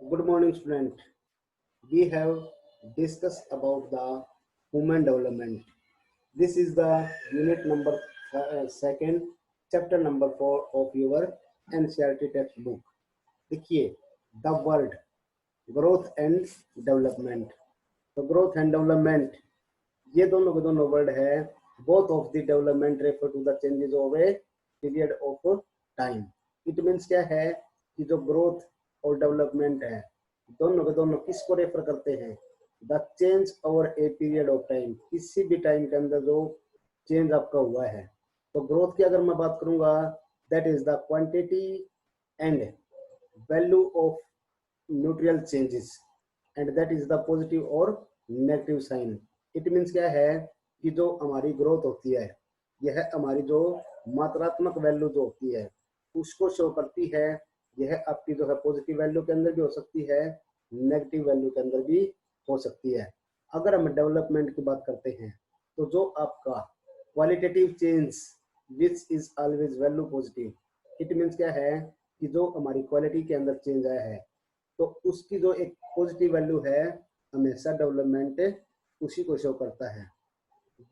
Good morning, student. We have discussed about the human development. This is the unit number second, chapter number 4 of your NCERT textbook. देखिए, the word growth and development. तो growth and development ये दोनों के दोनों word है. Both of the development refer to the changes of a period of time. It means क्या है कि जो growth और development है दोनों के दोनों किसको रेफर करते हैं? The change over a period of time, किसी भी टाइम के अंदर जो चेंज आपका हुआ है. तो ग्रोथ की अगर मैं बात करूंगा, that is the quantity and value of neutral changes and that is the positive और नेगेटिव साइन. इट मीन्स क्या है कि जो हमारी ग्रोथ होती है यह हमारी जो मात्रात्मक वैल्यू जो होती है उसको शो करती है. यह आपकी जो है पॉजिटिव वैल्यू के अंदर भी हो सकती है, नेगेटिव वैल्यू के अंदर भी हो सकती है. अगर हम डेवलपमेंट की बात करते हैं तो जो आपका qualitative change which is always value positive. It means क्या है कि जो हमारी क्वालिटी के अंदर चेंज आया है तो उसकी जो एक पॉजिटिव वैल्यू है हमेशा डेवलपमेंट उसी को शो करता है.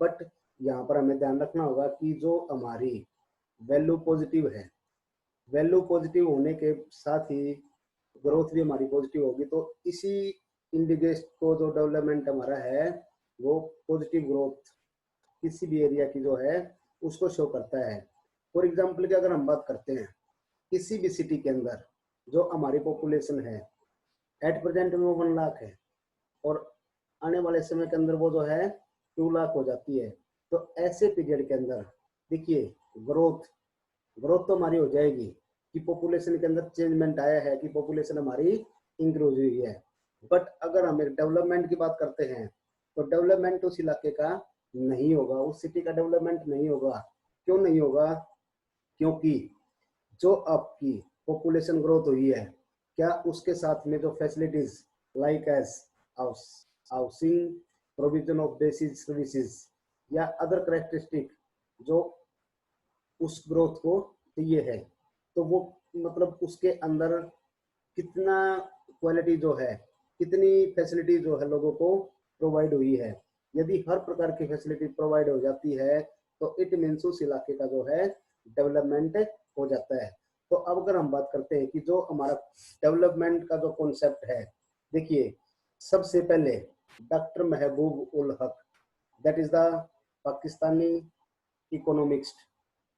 बट यहाँ पर हमें ध्यान रखना होगा कि जो हमारी वैल्यू पॉजिटिव है, वैल्यू पॉजिटिव होने के साथ ही ग्रोथ भी हमारी पॉजिटिव होगी. तो इसी इंडिकेट को जो डेवलपमेंट हमारा है वो पॉजिटिव ग्रोथ किसी भी एरिया की जो है उसको शो करता है. फॉर एग्जांपल की अगर हम बात करते हैं किसी भी सिटी के अंदर जो हमारी पॉपुलेशन है एट प्रेजेंट में वो 1 लाख है और आने वाले समय के अंदर वो जो है 2 लाख हो जाती है. तो ऐसे पीरियड के अंदर देखिए ग्रोथ तो हमारी हो जाएगी कि पॉपुलेशन के अंदर चेंजमेंट आया है कि पॉपुलेशन हमारी इंक्रीज हुई है. बट अगर हम एक डेवलपमेंट की बात करते हैं तो डेवलपमेंट उस इलाके का नहीं होगा, उस सिटी का डेवलपमेंट नहीं होगा. क्यों नहीं होगा? क्योंकि जो आपकी पॉपुलेशन ग्रोथ हुई है क्या उसके साथ में जो facilities like as housing, provision of basic services या अदर करेक्टरिस्टिक जो उस ग्रोथ को चाहिए है तो वो मतलब उसके अंदर कितना क्वालिटी जो है, कितनी फैसिलिटी जो है लोगों को प्रोवाइड हुई है. यदि हर प्रकार की फैसिलिटी प्रोवाइड हो जाती है तो इट मीन्स उस इलाके का जो है डेवलपमेंट हो जाता है. तो अब अगर हम बात करते हैं कि जो हमारा डेवलपमेंट का जो कॉन्सेप्ट है, देखिए सबसे पहले डॉक्टर महबूब उल हक, that is the Pakistani economics.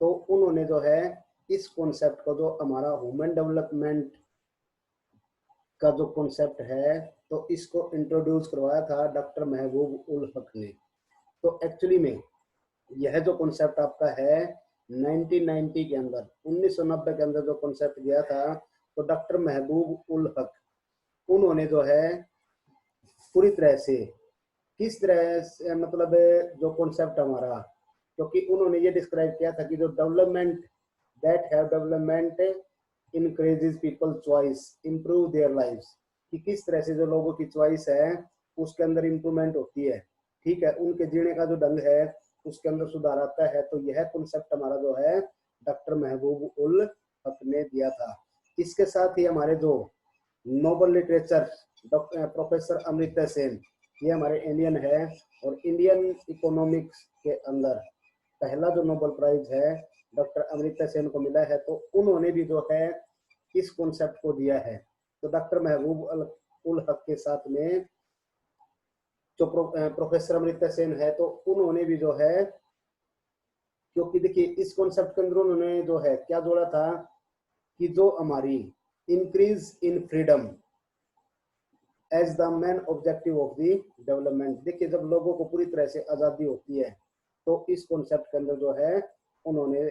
तो उन्होंने जो है इस कॉन्सेप्ट को जो हमारा ह्यूमन डेवलपमेंट का जो कॉन्सेप्ट है तो इसको इंट्रोड्यूस करवाया था डॉक्टर महबूब उल हक ने. तो एक्चुअली में यह जो कॉन्सेप्ट आपका है 1990 के अंदर 1990 के अंदर जो कॉन्सेप्ट दिया था तो डॉक्टर महबूब उल हक उन्होंने जो है पूरी तरह से किस तरह से मतलब जो कॉन्सेप्ट हमारा, क्योंकि उन्होंने ये डिस्क्राइब किया था कि जो development that have development increases people choice improve their lives, कि किस तरह से जो लोगों की चॉइस है उसके अंदर इम्प्रूवमेंट होती है. ठीक है, उनके जीने का जो ढंग है उसके अंदर सुधार आता है. तो यह कॉन्सेप्ट हमारा जो है डॉक्टर महबूब उल हक ने दिया था. इसके साथ ही हमारे जो Nobel literature professor Amrita Sen, ये हमारे इंडियन है और इंडियन इकोनॉमिक्स के अंदर पहला जो नोबेल प्राइज है डॉक्टर अमृता सेन को मिला है. तो उन्होंने भी जो है इस कॉन्सेप्ट को दिया है. तो डॉक्टर महबूब उल हक के साथ में जो प्रोफेसर अमृता सेन है तो उन्होंने भी जो है, क्योंकि देखिए इस कॉन्सेप्ट के अंदर उन्होंने जो है क्या जोड़ा था कि जो हमारी increase in freedom as the main objective of the development. देखिए जब लोगों को पूरी तरह से आज़ादी होती है तो इस कॉन्सेप्ट के अंदर जो है उन्होंने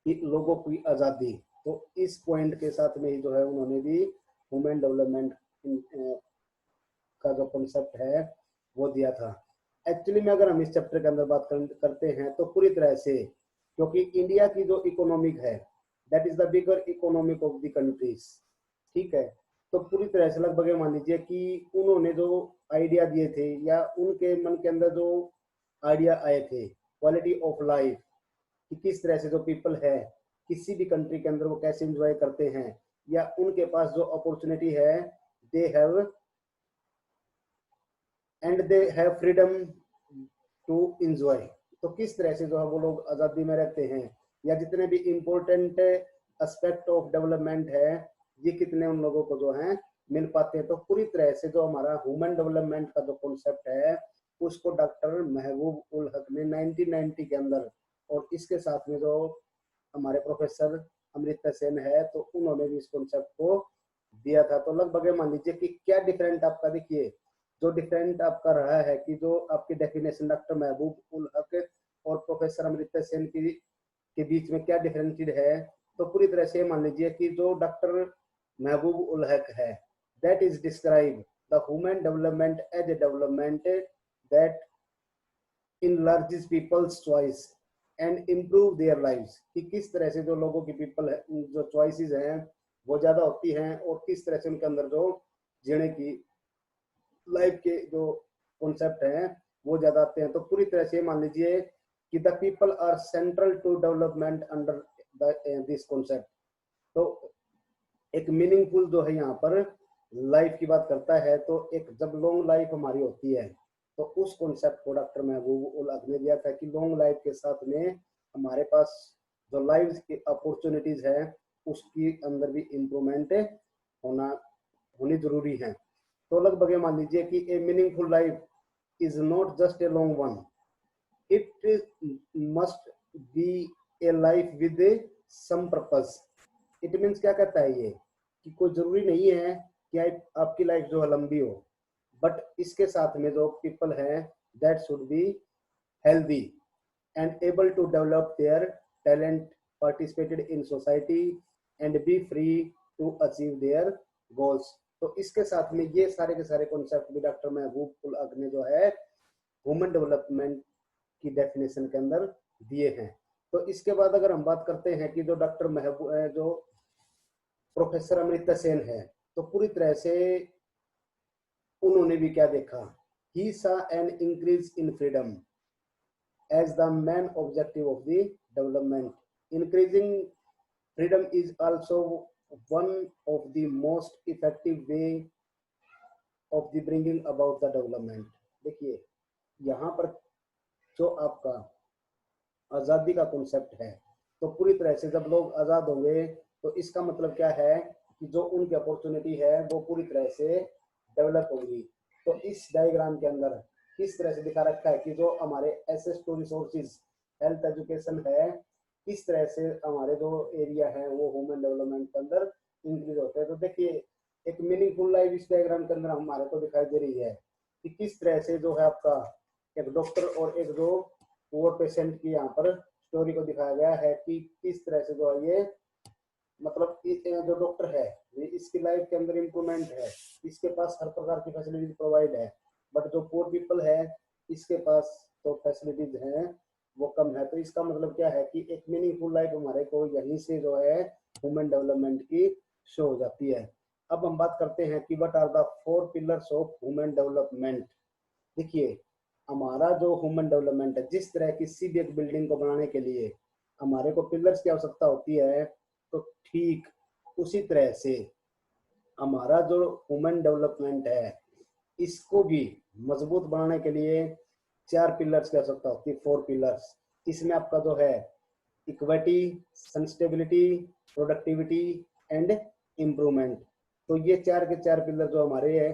लोगों की आज़ादी, तो इस पॉइंट के साथ में ही जो है उन्होंने भी ह्यूमन डेवलपमेंट का जो कॉन्सेप्ट है वो दिया था. एक्चुअली में अगर हम इस चैप्टर के अंदर बात करते हैं तो पूरी तरह से, क्योंकि इंडिया की जो इकोनॉमिक है that is the bigger economic of the countries. ठीक है, तो पूरी तरह से लगभग मान लीजिए कि उन्होंने जो आइडिया दिए थे या उनके मन के अंदर जो आइडिया आए थे क्वालिटी ऑफ लाइफ, कि किस तरह से जो पीपल है किसी भी कंट्री के अंदर वो कैसे एंजॉय करते हैं, या उनके पास जो अपॉर्चुनिटी है, they have and they have freedom to enjoy. तो किस तरह से जो है वो लोग आज़ादी में रहते हैं, या जितने भी इम्पोर्टेंट एस्पेक्ट ऑफ डेवलपमेंट है, ये कितने उन लोगों को जो है मिल पाते हैं। तो पूरी तरह से जो हमारा ह्यूमन डेवलपमेंट का जो कॉन्सेप्ट है, उसको डॉक्टर महबूब उल हक ने 1990 के अंदर, और इसके साथ में जो हमारे प्रोफेसर अमृता सेन है, तो उन्होंने भी इस कॉन्सेप्ट को दिया था। तो लगभग मान लीजिए कि क्या डिफरेंट आपका, देखिए जो डिफरेंट आपका रहा है कि जो आपकी डेफिनेशन डॉक्टर महबूब उल हक और प्रोफेसर अमृता सेन की के बीच में क्या डिफरेंशिएट है। तो पूरी तरह से मान लीजिए कि जो डॉक्टर महबूब उल हक है, that is describe the human development as a development that enlarges people's choice and improve their lives, कि किस तरह से जो लोगों की पीपल है, जो चॉइसेस हैं वो ज्यादा होती हैं, और किस तरह से उनके अंदर जो जीने की लाइफ के जो कॉन्सेप्ट हैं वो ज्यादा आते हैं। तो पूरी तरह से मान लीजिए कि the people are central to development under this concept. तो एक मीनिंगफुल जो है यहाँ पर लाइफ की बात करता है, तो एक जब लॉन्ग लाइफ हमारी होती है, तो उस कॉन्सेप्ट को डॉक्टर महबूब उल हक ने दिया था कि लॉन्ग लाइफ के साथ में हमारे पास जो लाइफ की अपॉर्चुनिटीज है, उसकी अंदर भी इम्प्रूवमेंट होनी जरूरी है। तो लगभग मान लीजिए कि a meaningful life is not just a long one, it must be a life with some purpose. It means क्या कहता है ये, कि कोई जरूरी नहीं है कि आपकी लाइफ जो है लंबी हो, बट इसके साथ में जो पीपल हैं, that should be healthy and able to develop their talent, participated in society and be free to achieve their goals. तो इसके साथ में ये सारे के सारे कॉन्सेप्ट भी डॉक्टर महबूब उल हक ने जो है ह्यूमन डेवलपमेंट की डेफिनेशन के अंदर दिए हैं। तो इसके बाद अगर हम बात करते हैं कि जो डॉक्टर महबूब जो प्रोफेसर अमृता सेन है, तो पूरी तरह से उन्होंने भी क्या देखा, ही सा an increase in freedom as the main objective of the development. Increasing freedom is also one of the most effective way of the bringing about the development. देखिए यहाँ पर जो आपका आज़ादी का कॉन्सेप्ट है, तो पूरी तरह से जब लोग आज़ाद होंगे, तो इसका मतलब क्या है कि जो उनकी अपॉर्चुनिटी है वो पूरी तरह से डेवलप होगी। तो इस डायग्राम के अंदर किस तरह से दिखा रखा है कि जो हमारे access to resources, health, education है, किस तरह से हमारे जो एरिया है वो ह्यूमन डेवलपमेंट के अंदर इंक्रीज होते हैं। तो देखिए एक मीनिंगफुल लाइफ इस डायग्राम के अंदर हमारे को दिखाई दे रही है कि किस तरह से जो है आपका एक डॉक्टर और एक जो पुअर पेशेंट की यहाँ पर स्टोरी को दिखाया गया है कि किस तरह से जो है ये मतलब जो डॉक्टर है इसकी लाइफ के अंदर इम्प्रूवमेंट है, इसके पास हर प्रकार की फैसिलिटी प्रोवाइड है, बट जो पुअर पीपल है इसके पास तो फैसिलिटीज हैं वो कम है। तो इसका मतलब क्या है कि एक मीनिंगफुल लाइफ हमारे को यहीं से जो है ह्यूमन डेवलपमेंट की शो हो जाती है। अब हम बात करते हैं कि what are the 4 pillars of human development. देखिए हमारा जो ह्यूमन डेवलपमेंट है, जिस तरह किसी भी एक बिल्डिंग को बनाने के लिए हमारे को पिलर्स की आवश्यकता होती है, तो ठीक उसी तरह से हमारा जो ह्यूमन डेवलपमेंट है इसको भी मजबूत बनाने के लिए 4 पिलर्स की आवश्यकता होती है, 4 पिलर्स। इसमें आपका जो है equity, sustainability, productivity and improvement. तो ये 4 के 4 पिलर जो हमारे है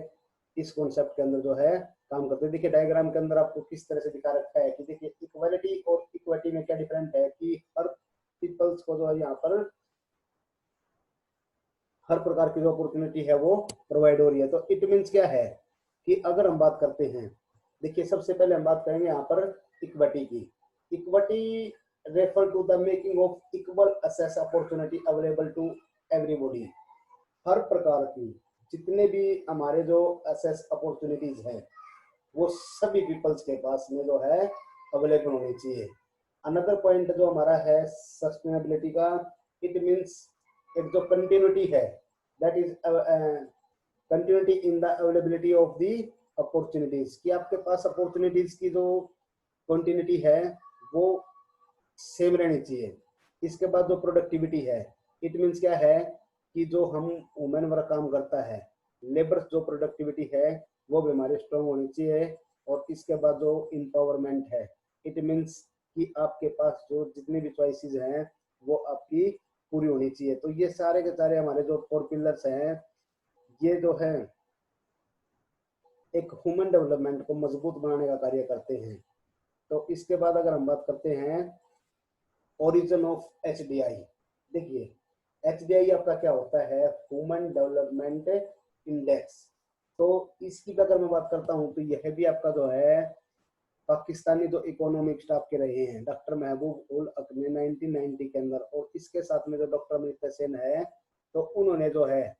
इस कॉन्सेप्ट के अंदर जो है काम करते हैं। देखिए डायग्राम के अंदर आपको किस तरह से दिखा रखा है कि देखिए इक्वालिटी और इक्विटी में क्या डिफरेंट है कि हर पीपल्स को जो है यहाँ पर हर प्रकार की जो अपॉर्चुनिटी है वो प्रोवाइड हो रही है। तो इट मीन्स क्या है कि अगर हम बात करते हैं, देखिए सबसे पहले हम बात करेंगे यहाँ पर इक्विटी की। Equity refer to the making of equal access opportunity available to everybody. हर प्रकार की जितने भी हमारे जो एक्सेस अपॉर्चुनिटीज हैं वो सभी पीपल्स के पास में जो है अवेलेबल होनी चाहिए। अनदर पॉइंट जो हमारा है सस्टेनेबिलिटी का, इट मीन्स एक जो कंटिन्यूटी है, that is continuity in the availability of the opportunities, कि आपके पास अपॉर्चुनिटीज की जो कंटिन्यूटी है वो सेम रहनी चाहिए। इसके बाद जो प्रोडक्टिविटी है, इट मीन्स क्या है कि जो हम वुमेन वर्क काम करता है, लेबर जो प्रोडक्टिविटी है वो भी हमारी स्ट्रांग होनी चाहिए। और इसके बाद जो इम्पावरमेंट है, इट मीन्स कि आपके पास जो जितनी भी चॉइसेस हैं वो आपकी पूरी होनी चाहिए। तो ये सारे के सारे हमारे जो 4 पिलर्स हैं, ये जो है एक ह्यूमन डेवलपमेंट को मजबूत बनाने का कार्य करते हैं। तो इसके बाद अगर हम बात करते हैं ओरिजिन ऑफ एचडीआई, देखिए एचडीआई आपका क्या होता है, ह्यूमन डेवलपमेंट इंडेक्स। तो इसकी अगर मैं बात करता हूं तो यह भी आपका जो है पाकिस्तानी जो इकोनॉमिक स्टाफ के रहे हैं डॉक्टर महबूब उल हक ने 1990 के अंदर, और इसके साथ में जो डॉक्टर अमृता सेन है, तो उन्होंने जो है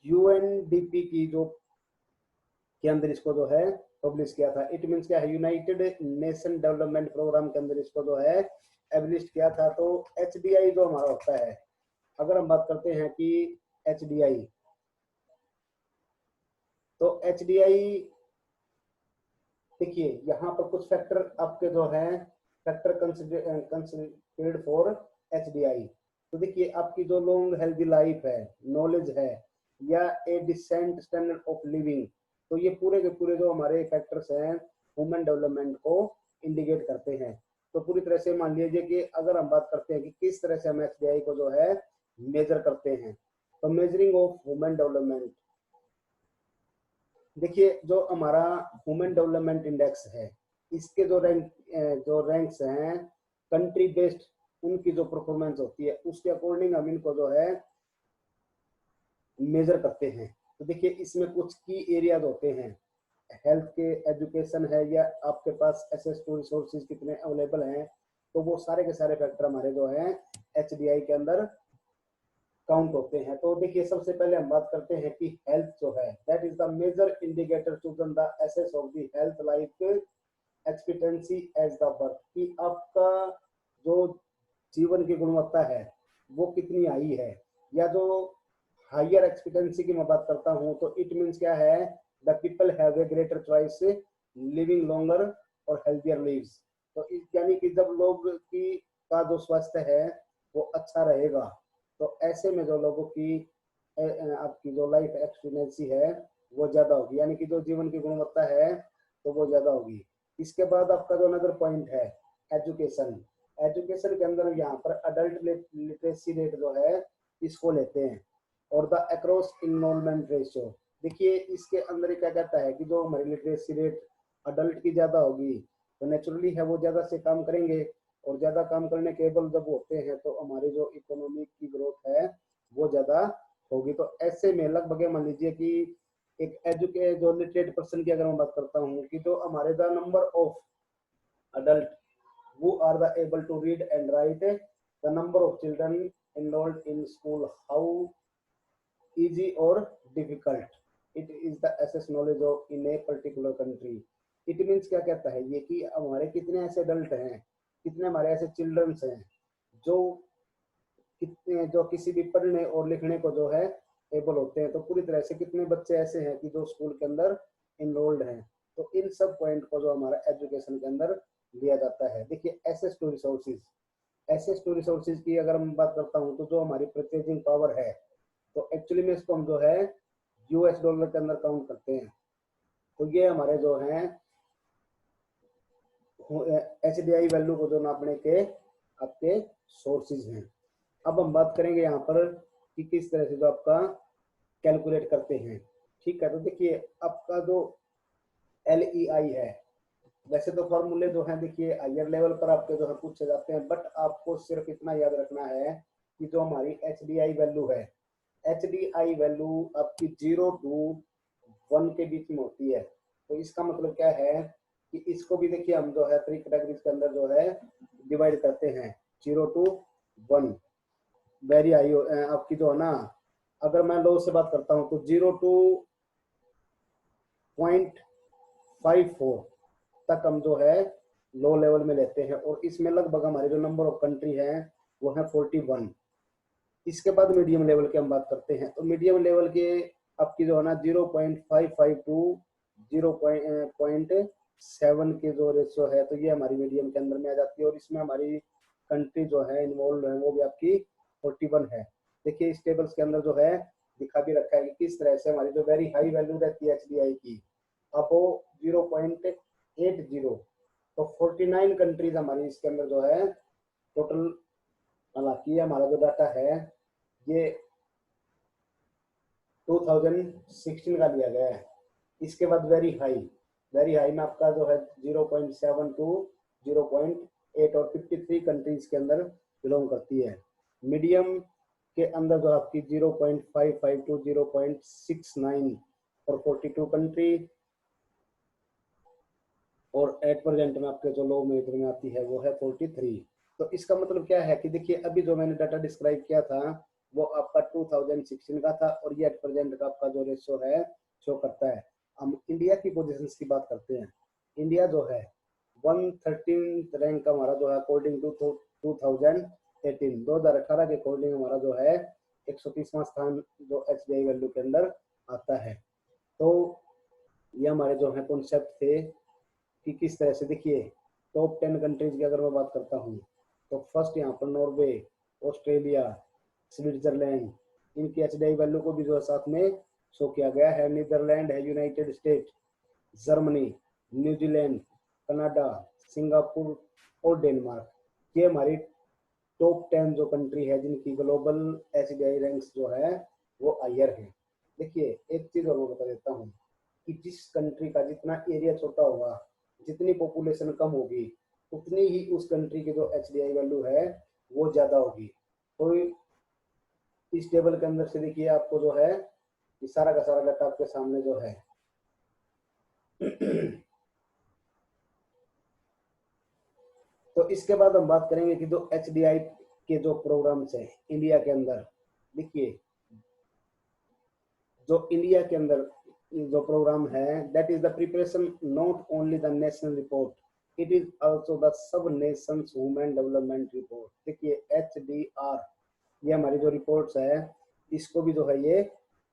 यूएनडीपी की जो के अंदर इसको जो है पब्लिश किया था। इट मीन्स क्या है, यूनाइटेड नेशन डेवलपमेंट प्रोग्राम के अंदर इसको जो है एब्लिश किया था। तो एचडीआई जो हमारा होता है, अगर हम बात करते हैं कि एचडीआई, तो एचडीआई देखिए यहाँ पर कुछ फैक्टर आपके जो है फैक्टर कंसिडर्ड फॉर एचडीआई। तो देखिए आपकी जो लॉन्ग हेल्दी लाइफ है, नॉलेज है, या ए डिसेंट स्टैंडर्ड ऑफ लिविंग, तो ये पूरे के पूरे जो हमारे फैक्टर्स हैं ह्यूमन डेवलपमेंट को इंडिकेट करते हैं। तो पूरी तरह से मान लीजिए कि अगर हम बात करते हैं कि किस तरह से हम एचडीआई को जो है मेजर करते हैं, तो मेजरिंग ऑफ ह्यूमन डेवलपमेंट, देखिए जो हमारा ह्यूमन डेवलपमेंट इंडेक्स है, इसके जो रैंक्स हैं कंट्री बेस्ड, उनकी जो परफॉर्मेंस होती है उसके अकॉर्डिंग हम इनको जो है मेजर करते हैं। तो देखिए इसमें कुछ की एरियाज होते हैं, हेल्थ के, एजुकेशन है, या आपके पास एसेस टू रिसोर्सेज कितने अवेलेबल हैं, तो वो सारे के सारे फैक्टर हमारे जो हैं एचडीआई के अंदर काउंट होते हैं। तो देखिए सबसे पहले हम बात करते हैं कि हेल्थ जो है, that is the major indicator to the access of the health life expectancy as the birth, कि आपका जो जीवन की गुणवत्ता है वो कितनी आई है। या जो हायर एक्सपेक्टेंसी की मैं बात करता हूँ, तो इट मीन्स क्या है, the people have a greater choice living longer और हेल्थियर लिव्स। तो यानी कि जब लोग की का जो स्वास्थ्य है वो अच्छा रहेगा, तो ऐसे में जो लोगों की आपकी जो लाइफ एक्सपीरियंसी है वो ज्यादा होगी, यानी कि जो जीवन की गुणवत्ता है तो वो ज्यादा होगी। इसके बाद आपका जो अनदर पॉइंट है एजुकेशन, एजुकेशन के अंदर यहाँ पर अडल्ट लिटरेसी रेट जो है इसको लेते हैं, और द अक्रॉस इनरोलमेंट रेशियो। देखिए इसके अंदर क्या कहता है कि जो हमारी लिटरेसी रेट अडल्ट की ज्यादा होगी, तो नेचुरली है वो ज्यादा से काम करेंगे, और ज्यादा काम करने के एबल जब होते हैं तो हमारी जो इकोनॉमी की ग्रोथ है वो ज्यादा होगी। तो ऐसे में लगभग मान लीजिए कि एक एजुकेट जो लिटरेट पर्सन की अगर मैं बात करता हूँ, कि जो हमारे the number of adult who are the able to read and write, the number of children enrolled in school, how easy or difficult it is the assess knowledge of in a particular country। it means क्या कहता है ये कि हमारे कितने ऐसे adult हैं, कितने हमारे ऐसे चिल्ड्रंस हैं जो कितने जो किसी भी पढ़ने और लिखने को जो है एबल होते हैं। तो पूरी तरह से कितने बच्चे ऐसे हैं कि जो स्कूल के अंदर इनरोल्ड हैं। तो इन सब पॉइंट को जो हमारा एजुकेशन के अंदर लिया जाता है। देखिए access to resources, access to resources की अगर मैं बात करता हूँ, तो जो हमारी परचेजिंग पावर है, तो एक्चुअली में इसको हम जो है यूएस डॉलर के अंदर काउंट करते हैं। तो ये हमारे जो हैं एचडीआई वैल्यू को जो नापने के आपके सोर्सेज हैं। अब हम बात करेंगे यहाँ पर कि किस तरह से जो आपका कैलकुलेट करते हैं। ठीक है, तो देखिए आपका जो LEI है, वैसे तो फॉर्मूले जो हैं देखिए हायर लेवल पर आपके जो है पूछे जाते हैं, बट आपको सिर्फ इतना याद रखना है कि जो हमारी एचडीआई वैल्यू है, एचडीआई वैल्यू आपकी 0 to 1 के बीच में होती है। तो इसका मतलब क्या है कि इसको भी देखिए हम जो है 3 कैटेगरीज के अंदर जो है डिवाइड करते हैं, 0 to 1 वेरी हाई आपकी जो है ना, अगर मैं लो से बात करता हूँ तो 0 to 0.54 तक हम जो है लो लेवल में लेते हैं, और इसमें लगभग हमारे जो नंबर ऑफ कंट्री है वो है 41। इसके बाद मीडियम लेवल की हम बात करते हैं, तो मीडियम लेवल के आपकी जो है ना 0.55 टू 0.7 के जो रेशियो है, तो ये हमारी मीडियम के अंदर में आ जाती है, और इसमें हमारी कंट्री जो है इन्वॉल्व है वो भी आपकी 41 है। देखिए इस टेबल्स के अंदर जो है दिखा भी रखा है कि किस तरह से हमारी जो वेरी हाई वैल्यू रहती है एचडीआई की, अब वो 0.80, तो 49 कंट्रीज हमारी इसके अंदर जो है टोटल। हालांकि हमारा जो डाटा है ये 2016 का लिया गया है। इसके बाद वेरी हाई में आपका जो है 0.7 टू 0.8 और 53 कंट्रीज के अंदर बिलोंग करती है। मीडियम के अंदर जो आपकी 0.55 टू 0.69 और 42 कंट्री, और एट प्रेजेंट में आपके जो लो मेजर में आती है वो है 43। तो इसका मतलब क्या है कि देखिए अभी जो मैंने डाटा डिस्क्राइब किया था वो आपका 2016 का था, और ये एट प्रेजेंट का आपका जो रेशो है शो करता है। हम इंडिया की पोजीशंस की बात करते हैं। इंडिया जो है 113 रैंक का हमारा जो है अकॉर्डिंग टू 2018 के अकॉर्डिंग हमारा जो है 130वां स्थान जो एचडीआई वैल्यू के अंदर आता है। तो ये हमारे जो है कॉन्सेप्ट थे कि किस तरह से, देखिए टॉप 10 कंट्रीज की अगर मैं बात करता हूँ तो फर्स्ट यहाँ पर नॉर्वे, ऑस्ट्रेलिया, स्विट्जरलैंड, इनकी एचडीआई वैल्यू को भी जो है साथ में शो किया गया है। नीदरलैंड है, United state, Germany, New Zealand, Canada, Singapore और डेनमार्क, ये हमारी टॉप 10 जो कंट्री है जिनकी ग्लोबल एचडीआई रैंक्स जो है वो हायर है। देखिए एक चीज और मैं बता देता हूँ कि जिस कंट्री का जितना एरिया छोटा होगा, जितनी पॉपुलेशन कम होगी, उतनी ही उस कंट्री की जो एचडीआई वैल्यू है वो ज्यादा होगी। तो इस टेबल के अंदर से देखिए आपको जो है ये सारा का सारा डाटा आपके सामने जो है तो इसके बाद हम बात करेंगे कि जो एचडीआई के जो प्रोग्राम्स हैं इंडिया के अंदर, देखिए जो इंडिया के अंदर जो प्रोग्राम है that is the preparation not only the national report, it is also the sub Nations women development report. देखिए एचडीआर ये हमारी जो रिपोर्ट्स है इसको भी जो है ये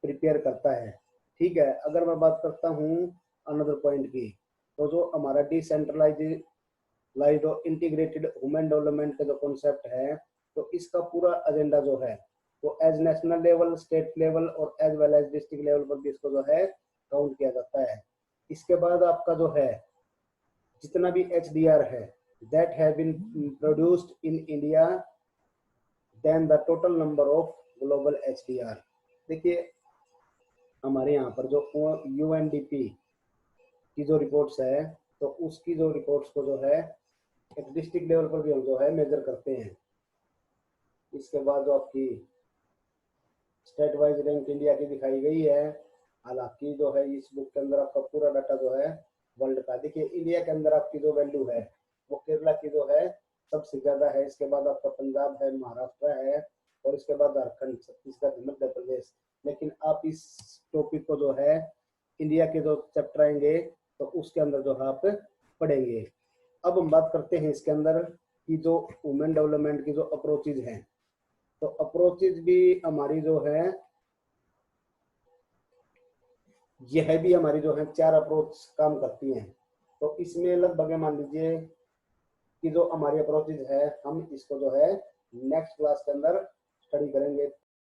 प्रिपेयर करता है। ठीक है, अगर मैं बात करता हूँ अनदर पॉइंट की, तो जो हमारा डिसेंट्रलाइज्ड और इंटीग्रेटेड वुमेन डेवलपमेंट का जो कॉन्सेप्ट है, तो इसका पूरा एजेंडा जो है वो as national level, state level और as well as district level पर भी इसको जो है काउंट किया जाता है। इसके बाद आपका जो है जितना भी एचडीआर है that have been produced in India then the total number of global HDR. देखिए हमारे यहाँ पर जो यूएनडीपी की जो रिपोर्ट्स है तो उसकी जो रिपोर्ट्स को जो है एक डिस्ट्रिक्ट लेवल पर भी हम जो है मेजर करते हैं। इसके बाद जो आपकी स्टेट वाइज रैंक इंडिया की दिखाई गई है। हालांकि जो है इस बुक के अंदर आपका पूरा डाटा जो है वर्ल्ड का, देखिए इंडिया के अंदर आपकी जो वैल्यू है वो केरला की जो है सबसे ज्यादा है। इसके बाद आपका पंजाब है, महाराष्ट्र है और इसके बाद झारखंड, छत्तीसगढ़, मध्य प्रदेश। लेकिन आप इस टॉपिक को जो है इंडिया के जो चैप्टर आएंगे तो उसके अंदर जो है आप पढ़ेंगे। अब हम बात करते हैं इसके अंदर की जो वुमेन डेवलपमेंट की जो अप्रोचेज हैं, तो अप्रोचेज भी हमारी जो है यह भी हमारी जो है 4 अप्रोच काम करती हैं। तो इसमें लगभग मान लीजिए कि जो हमारी अप्रोचेज है हम इसको जो है नेक्स्ट क्लास के अंदर स्टडी करेंगे।